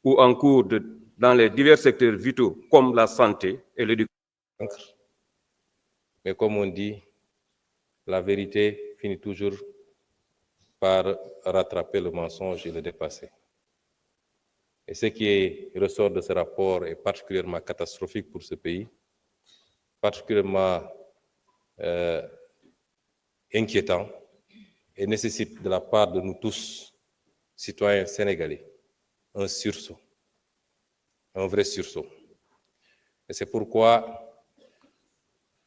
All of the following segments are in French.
ou en cours dans les divers secteurs vitaux comme la santé et l'éducation. Mais comme on dit, la vérité finit toujours par rattraper le mensonge et le dépasser. Et ce qui ressort de ce rapport est particulièrement catastrophique pour ce pays, particulièrement inquiétant et nécessite de la part de nous tous, citoyens sénégalais, un sursaut, un vrai sursaut. Et c'est pourquoi,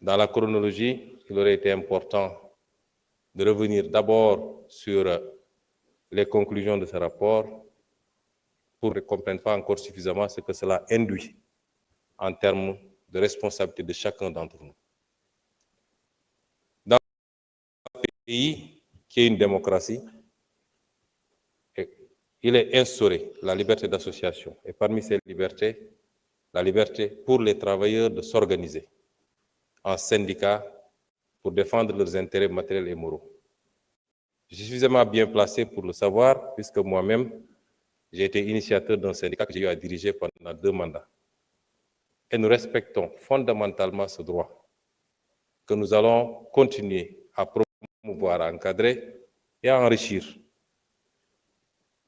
dans la chronologie, il aurait été important de revenir d'abord sur les conclusions de ce rapport pour ne comprendre pas encore suffisamment ce que cela induit en termes de responsabilité de chacun d'entre nous. Dans un pays qui est une démocratie, il est instauré la liberté d'association et parmi ces libertés, la liberté pour les travailleurs de s'organiser en syndicats pour défendre leurs intérêts matériels et moraux. Je suis suffisamment bien placé pour le savoir puisque moi-même, j'ai été initiateur d'un syndicat que j'ai eu à diriger pendant 2 mandats. Et nous respectons fondamentalement ce droit que nous allons continuer à promouvoir, à encadrer et à enrichir.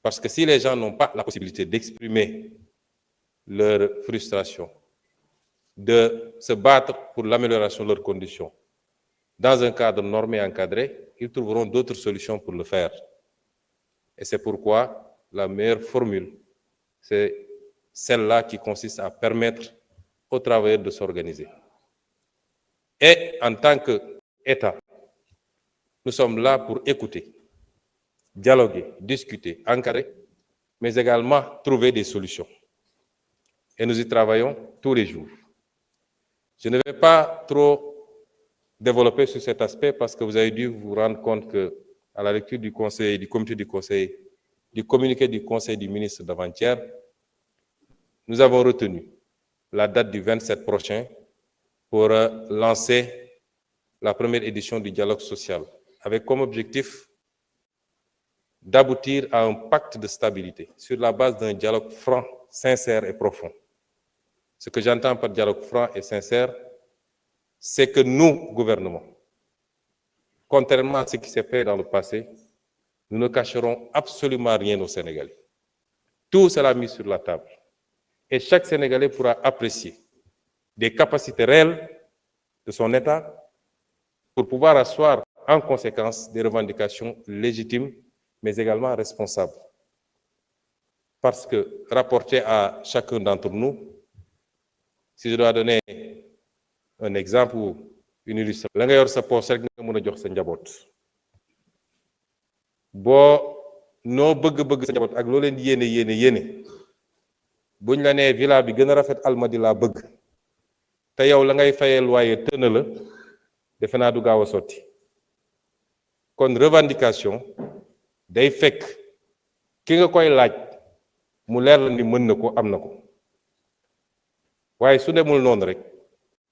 Parce que si les gens n'ont pas la possibilité d'exprimer leur frustration, de se battre pour l'amélioration de leurs conditions, dans un cadre normé et encadré, ils trouveront d'autres solutions pour le faire. Et c'est pourquoi la meilleure formule, c'est celle-là qui consiste à permettre aux travailleurs de s'organiser. Et en tant qu'État, nous sommes là pour écouter, dialoguer, discuter, encadrer, mais également trouver des solutions. Et nous y travaillons tous les jours. Je ne vais pas trop développer sur cet aspect parce que vous avez dû vous rendre compte que, à la lecture du conseil, du comité du conseil, du communiqué du conseil du ministre d'avant-hier, nous avons retenu la date du 27 prochain pour lancer la première édition du dialogue social, avec comme objectif d'aboutir à un pacte de stabilité sur la base d'un dialogue franc, sincère et profond. Ce que j'entends par dialogue franc et sincère, c'est que nous, gouvernement, contrairement à ce qui s'est fait dans le passé, nous ne cacherons absolument rien aux Sénégalais. Tout sera mis sur la table. Et chaque Sénégalais pourra apprécier des capacités réelles de son État pour pouvoir asseoir en conséquence des revendications légitimes, mais également responsables. Parce que, rapporté à chacun d'entre nous, si je dois donner un exemple ou une illustration, la nga yor sa poche rek nga mën a jox sa njaboot boo noo bëgg-bëgg sa njaboot ak loo leen yéene buñ la nee villa bi gën a rafet Almadi laa bëgg te yow la ngay fayal waaye tëna la defe naa du gaaw a sotti kon revendication day fekk ki nga koy laaj mu leer la ni mën na ko am na ko waaye su demul noonu rek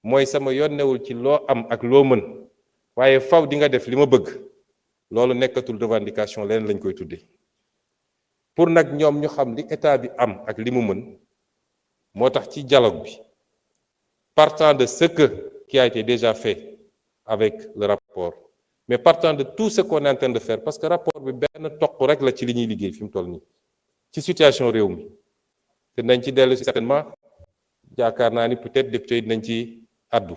mooy sama yoon newul ci loo am ak loo mën waaye faw di nga def li ma bëgg loolu nekkatul revendication leneen lañ koy tuddee pour nag ñoom ñu xam li état bi am ak li mu mën moo tax ci dialogue bi partant de ce qui a été déjà fait avec le rapport mais partant de tout ce qu'on est en train de faire parce que rapport bi benn toq rek la ci li ñuy liggéey fi mu toll nii ci situation réew mi te nañ ci dellu si certainement jaakaar naa ni peut-être député yi dinañ ci addu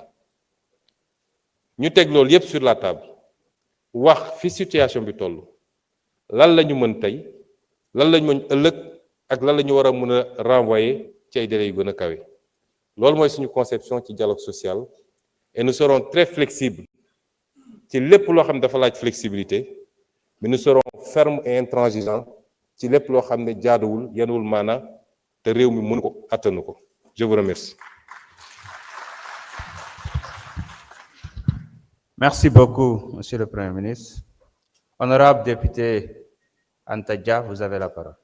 ñu teg loolu yépp sur la table wax fi situation bi toll lan la ñu mën tey lan la ñu mën ëllëg ak lan la ñu war a mën a renvoyer ci ay délais yu gën a kawe loolu mooy suñu conception ci dialogue social et nous serons très flexibles ci lépp loo xam ne dafa laaj flexibilité mais nous serons fermes et intransigeants ci lépp loo xam ne jaaduwul yenuwul maana te réew mi mënu ko attanu ko je vous remercie. Merci beaucoup, Monsieur le Premier ministre. Honorable député Anta Dia, vous avez la parole.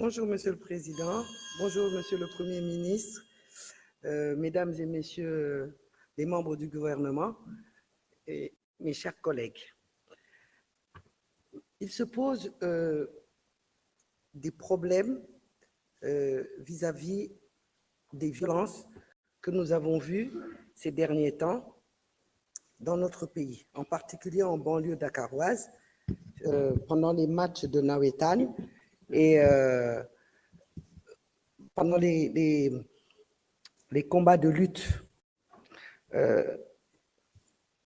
Bonjour, Monsieur le Président. Bonjour, Monsieur le Premier ministre, Mesdames et Messieurs les membres du gouvernement et mes chers collègues. Il se pose des problèmes vis-à-vis des violences que nous avons vues ces derniers temps dans notre pays, en particulier en banlieue dakaroise, pendant les matchs de Nawetan et pendant les combats de lutte